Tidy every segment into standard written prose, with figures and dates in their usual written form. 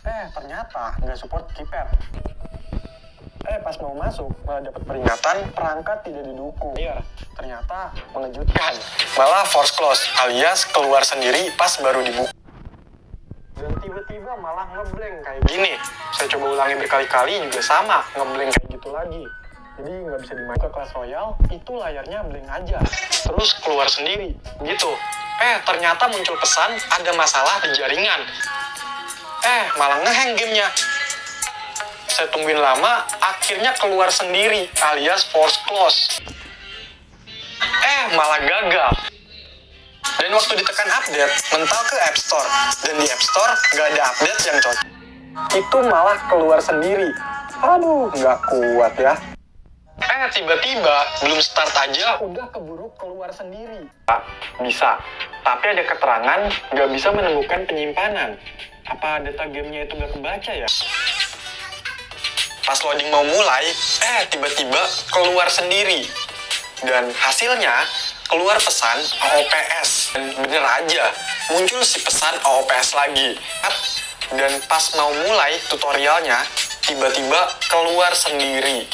Ternyata nggak support keypad. Pas mau masuk, malah dapat peringatan perangkat tidak didukung. Ternyata mengejutkan. Malah force close, alias keluar sendiri pas baru dibuka. Dan tiba-tiba malah ngeblank kayak gini. Saya coba ulangi berkali-kali juga sama, ngeblank kayak gitu lagi. Jadi nggak bisa dimain ke kelas royal, itu layarnya blank aja. Terus keluar sendiri, gitu. Ternyata muncul pesan ada masalah di jaringan. Malah ngehang gamenya. Saya tungguin lama, akhirnya keluar sendiri, alias force close. Malah gagal. Dan waktu ditekan update, mental ke App Store. Dan di App Store, nggak ada update yang cocok. Itu malah keluar sendiri. Aduh, nggak kuat ya. Tiba-tiba, belum start aja, udah keburu keluar sendiri. Bisa, tapi ada keterangan nggak bisa menemukan penyimpanan. Apa data gamenya itu nggak kebaca ya? Pas loading mau mulai, tiba-tiba keluar sendiri. Dan hasilnya, keluar pesan OOPS. Dan bener aja, muncul si pesan OOPS lagi. Dan pas mau mulai tutorialnya, tiba-tiba keluar sendiri.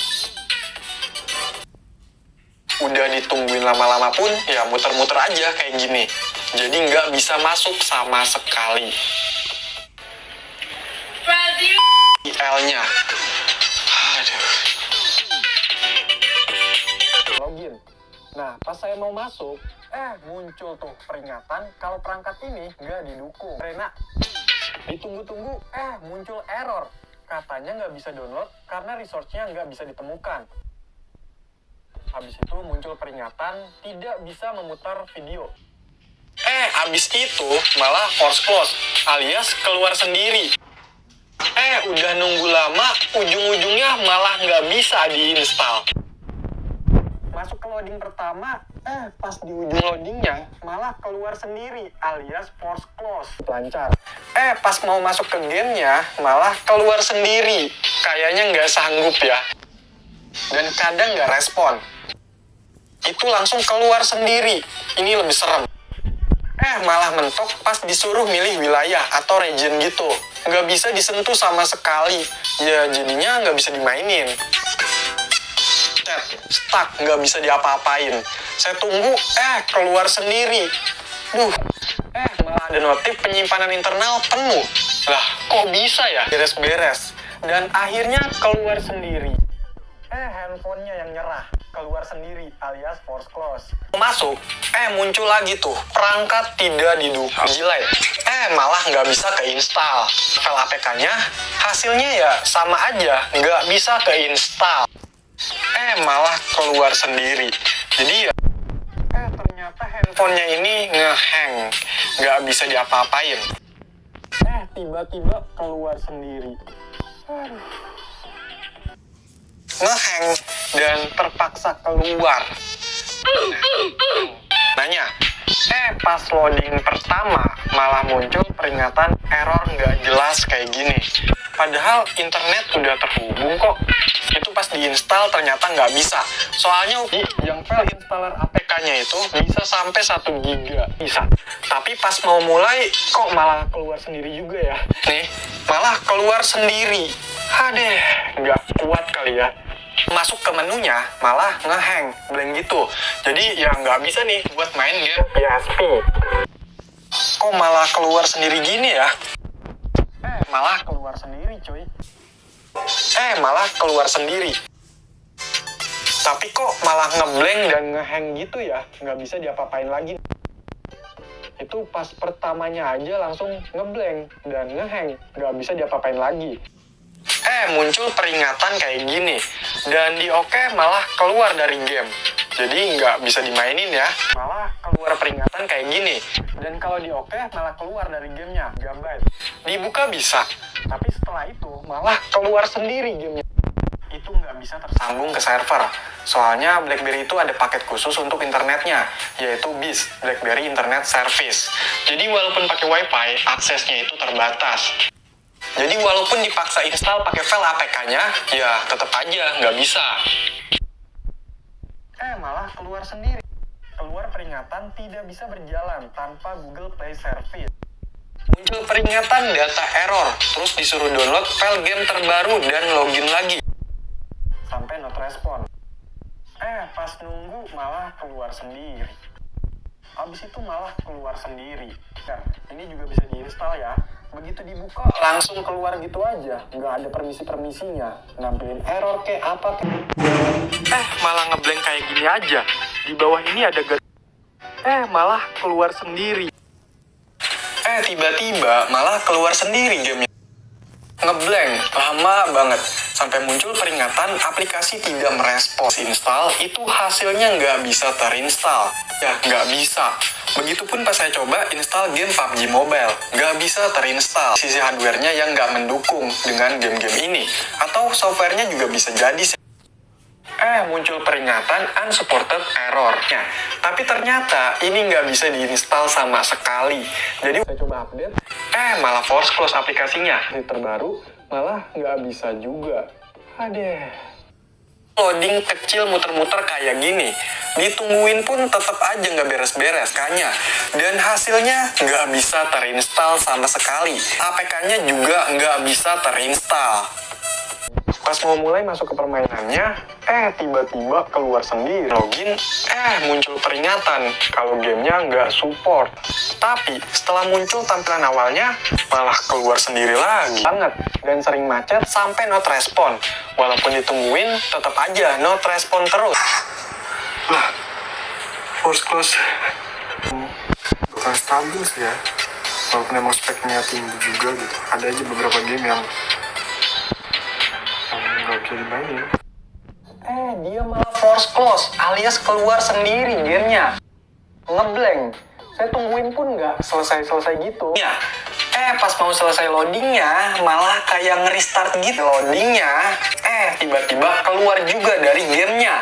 Udah ditungguin lama-lama pun, ya muter-muter aja kayak gini. Jadi nggak bisa masuk sama sekali. IL-nya. Login. Nah, pas saya mau masuk, muncul tuh peringatan kalau perangkat ini nggak didukung. Rena, ditunggu-tunggu, muncul error. Katanya nggak bisa download karena resource-nya nggak bisa ditemukan. Habis itu muncul peringatan tidak bisa memutar video. Habis itu malah force close, alias keluar sendiri. Udah nunggu lama, ujung-ujungnya malah nggak bisa diinstal. Masuk ke loading pertama, pas di ujung loadingnya malah keluar sendiri, alias force close. Lancar. Pas mau masuk ke gamenya, malah keluar sendiri. Kayaknya nggak sanggup ya. Dan kadang nggak respon. Itu langsung keluar sendiri. Ini lebih serem. Malah mentok pas disuruh milih wilayah atau region gitu. Nggak bisa disentuh sama sekali. Ya jadinya nggak bisa dimainin. Stuck, nggak bisa diapa-apain. Saya tunggu, keluar sendiri. Malah ada notif penyimpanan internal penuh. Lah, kok bisa ya? Beres-beres. Dan akhirnya keluar sendiri. Handphonenya yang nyerah. Keluar sendiri, alias force close. Masuk, muncul lagi tuh, perangkat tidak didukung. Delay. Malah nggak bisa keinstal. File APK-nya, hasilnya ya sama aja, nggak bisa keinstal. Malah keluar sendiri. Jadi ya, ternyata handphonenya ini ngehang, nggak bisa diapa-apain. Tiba-tiba keluar sendiri. Ngehang dan terpaksa keluar. Nanya, pas loading pertama malah muncul peringatan error nggak jelas kayak gini. Padahal internet udah terhubung kok. Itu pas diinstal ternyata nggak bisa. Soalnya yang file installer APK-nya itu bisa sampai 1 GB. Bisa. Tapi pas mau mulai kok malah keluar sendiri juga ya. Nih, malah keluar sendiri. Nggak kuat kali ya. Masuk ke menunya malah ngehang, blank gitu. Jadi ya nggak bisa nih buat main game PSP. Kok malah keluar sendiri gini ya? Malah keluar sendiri cuy. Malah keluar sendiri. Tapi kok malah ngeblank dan ngehang gitu ya? Nggak bisa diapa-apain lagi. Itu pas pertamanya aja langsung ngeblank dan ngehang. Nggak bisa diapa-apain lagi. Muncul peringatan kayak gini. Dan di oke malah keluar dari game. Jadi nggak bisa dimainin ya. Malah keluar peringatan kayak gini. Dan kalau di oke malah keluar dari gamenya. Gambar. Dibuka bisa. Tapi setelah itu malah keluar sendiri gamenya. Itu nggak bisa tersambung ke server. Soalnya BlackBerry itu ada paket khusus untuk internetnya. Yaitu BIS, BlackBerry Internet Service. Jadi walaupun pakai WiFi, aksesnya itu terbatas. Jadi walaupun dipaksa install pakai file APK-nya, ya tetap aja nggak bisa. Malah keluar sendiri. Keluar peringatan tidak bisa berjalan tanpa Google Play Service. Muncul muncul peringatan data error, terus disuruh download file game terbaru dan login lagi. Sampai not respon. Pas nunggu malah keluar sendiri. Habis itu malah keluar sendiri. Nah, ini juga bisa diinstal ya. Begitu dibuka langsung keluar gitu aja, nggak ada permisi-permisinya, nampilin error kayak apa kayak. Malah ngeblank kayak gini aja. Di bawah ini ada malah keluar sendiri. Tiba-tiba malah keluar sendiri gamenya. Ngeblank, lama banget. Sampai muncul peringatan aplikasi tidak merespons. Install, itu hasilnya nggak bisa terinstall. Ya, nggak bisa. Begitupun pas saya coba install game PUBG Mobile, nggak bisa terinstall. Sisi hardware-nya yang nggak mendukung dengan game-game ini. Atau software-nya juga bisa jadi. Muncul peringatan unsupported error. Ya, tapi ternyata ini nggak bisa diinstal sama sekali. Jadi saya coba update, malah force close aplikasinya. Di terbaru malah nggak bisa juga. Loading kecil muter-muter kayak gini. Ditungguin pun tetap aja nggak beres-beres kayaknya. Dan hasilnya nggak bisa terinstall sama sekali. APK-nya juga nggak bisa terinstall. Pas mau mulai masuk ke permainannya, tiba-tiba keluar sendiri. Login, muncul peringatan kalau gamenya nggak support. Tapi setelah muncul tampilan awalnya, malah keluar sendiri lagi. Banget, dan sering macet sampai not respon. Walaupun ditungguin, tetap aja not respon terus. Force close. Bukan stabil sih ya. Walaupun emang speknya tinggi juga gitu. Ada aja beberapa game yang nggak bisa dimainin. Dia malah force close alias keluar sendiri gamenya. Ngeblank. Saya tungguin pun nggak selesai-selesai gitu. Ya, pas mau selesai loadingnya malah kayak nge-restart gitu loadingnya. Tiba-tiba keluar juga dari gamenya.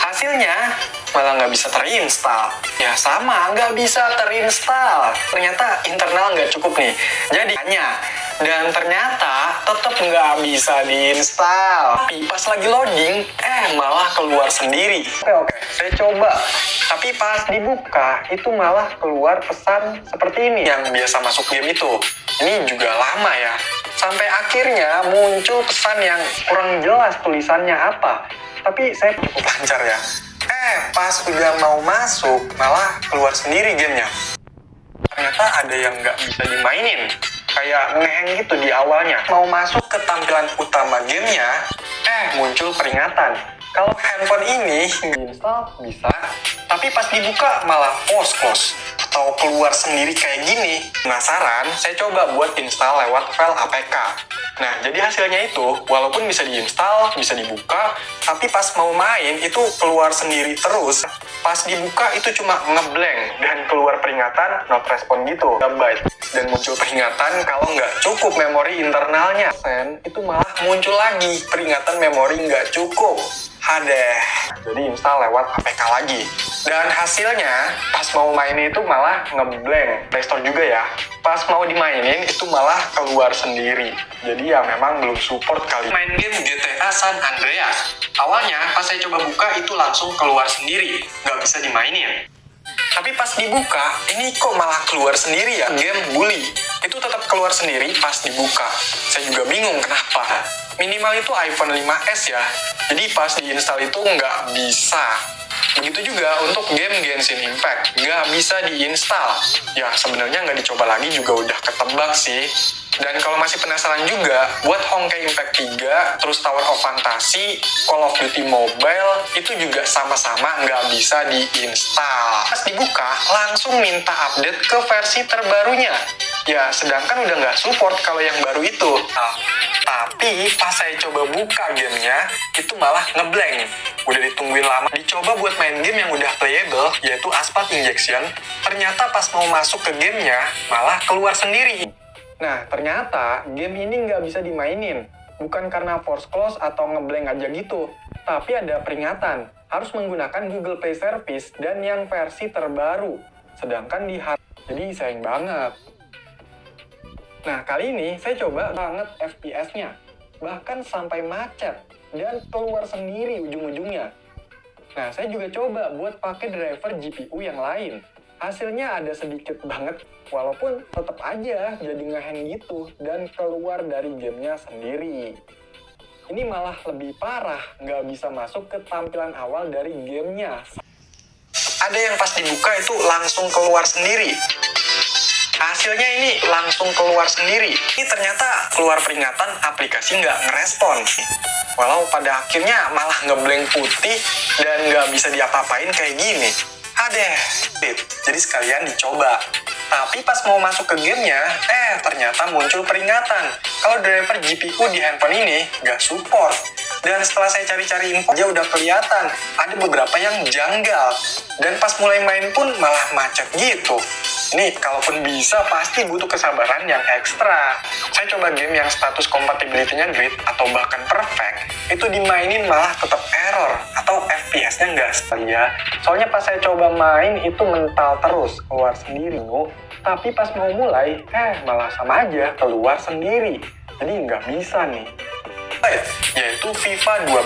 Hasilnya malah nggak bisa terinstall. Ya sama, nggak bisa terinstall. Ternyata internal nggak cukup nih. Jadi dan ternyata tetap nggak bisa diinstal. Tapi pas lagi loading, malah keluar sendiri. Oke, saya coba. Tapi pas dibuka, itu malah keluar pesan seperti ini yang biasa masuk game itu. Ini juga lama ya. Sampai akhirnya muncul pesan yang kurang jelas tulisannya apa. Tapi saya cukup lancar ya. Pas udah mau masuk, malah keluar sendiri gamenya. Ternyata ada yang nggak bisa dimainin. Kayak ngeheng gitu di awalnya. Mau masuk ke tampilan utama gamenya, muncul peringatan. Kalau handphone ini diinstal bisa, tapi pas dibuka malah force close atau keluar sendiri kayak gini. Penasaran? Saya coba buat install lewat file APK. Nah, jadi hasilnya itu, walaupun bisa diinstal, bisa dibuka, tapi pas mau main itu keluar sendiri terus. Pas dibuka itu cuma ngeblank dan keluar peringatan not respon gitu. Dan muncul peringatan kalau nggak cukup memori internalnya. Itu malah muncul lagi peringatan memori nggak cukup. Jadi install lewat APK lagi. Dan hasilnya pas mau main itu malah ngeblank. Play Store juga ya. Pas mau dimainin itu malah keluar sendiri. Jadi ya memang belum support kali. Main game GTA San Andreas. Awalnya pas saya coba buka itu langsung keluar sendiri. Nggak bisa dimainin. Tapi pas dibuka, ini kok malah keluar sendiri ya? Game Bully. Itu tetap keluar sendiri pas dibuka. Saya juga bingung kenapa. Minimal itu iPhone 5S ya. Jadi pas diinstal itu nggak bisa. Begitu juga untuk game Genshin Impact. Nggak bisa diinstal. Ya sebenarnya nggak dicoba lagi juga udah ketebak sih. Dan kalau masih penasaran juga, buat Honkai Impact 3, terus Tower of Fantasy, Call of Duty Mobile, itu juga sama-sama nggak bisa diinstal. Pas dibuka, langsung minta update ke versi terbarunya. Ya, sedangkan udah nggak support kalau yang baru itu. Tapi pas saya coba buka gamenya, itu malah ngeblank. Udah ditungguin lama. Dicoba buat main game yang udah playable, yaitu Asphalt Injection, ternyata pas mau masuk ke gamenya, malah keluar sendiri. Nah, ternyata game ini nggak bisa dimainin. Bukan karena force close atau ngeblank aja gitu. Tapi ada peringatan. Harus menggunakan Google Play Service dan yang versi terbaru. Sedangkan di jadi sayang banget. Nah, kali ini saya coba banget FPS-nya. Bahkan sampai macet. Dan keluar sendiri ujung-ujungnya. Nah, saya juga coba buat pakai driver GPU yang lain. Hasilnya ada sedikit banget, walaupun tetap aja jadi ngehang gitu dan keluar dari gamenya sendiri. Ini malah lebih parah, nggak bisa masuk ke tampilan awal dari gamenya. Ada yang pas dibuka itu langsung keluar sendiri. Hasilnya ini langsung keluar sendiri. Ini ternyata keluar peringatan aplikasi nggak ngerespon. Walau pada akhirnya malah ngeblank putih dan nggak bisa diapa-apain kayak gini. Jadi sekalian dicoba. Tapi pas mau masuk ke gamenya, ternyata muncul peringatan kalau driver GPU di handphone ini nggak support. Dan setelah saya cari-cari info, aja udah kelihatan ada beberapa yang janggal. Dan pas mulai main pun malah macet gitu. Nih, kalaupun bisa pasti butuh kesabaran yang ekstra. Saya coba game yang status compatibility-nya great atau bahkan perfect, itu dimainin malah tetap error atau FPS-nya nggak stabil ya. Soalnya pas saya coba main itu mental terus, keluar sendiri, Bu. Tapi pas mau mulai, malah sama aja keluar sendiri. Jadi nggak bisa nih. Yaitu FIFA 12.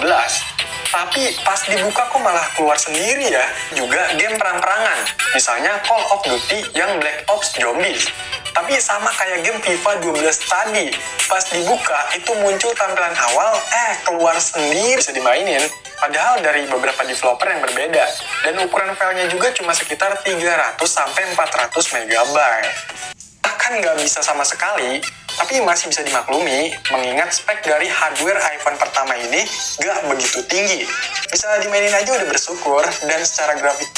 Tapi pas dibuka kok malah keluar sendiri ya. Juga game perang-perangan, misalnya Call of Duty yang Black Ops Zombies. Tapi sama kayak game FIFA 12 tadi, pas dibuka itu muncul tampilan awal, keluar sendiri bisa dimainin. Padahal dari beberapa developer yang berbeda. Dan ukuran filenya juga cuma sekitar 300-400 MB. Bahkan nggak bisa sama sekali, tapi masih bisa dimaklumi mengingat spek dari hardware iPhone pertama ini nggak begitu tinggi. Bisa dimainin aja udah bersyukur, dan secara grafik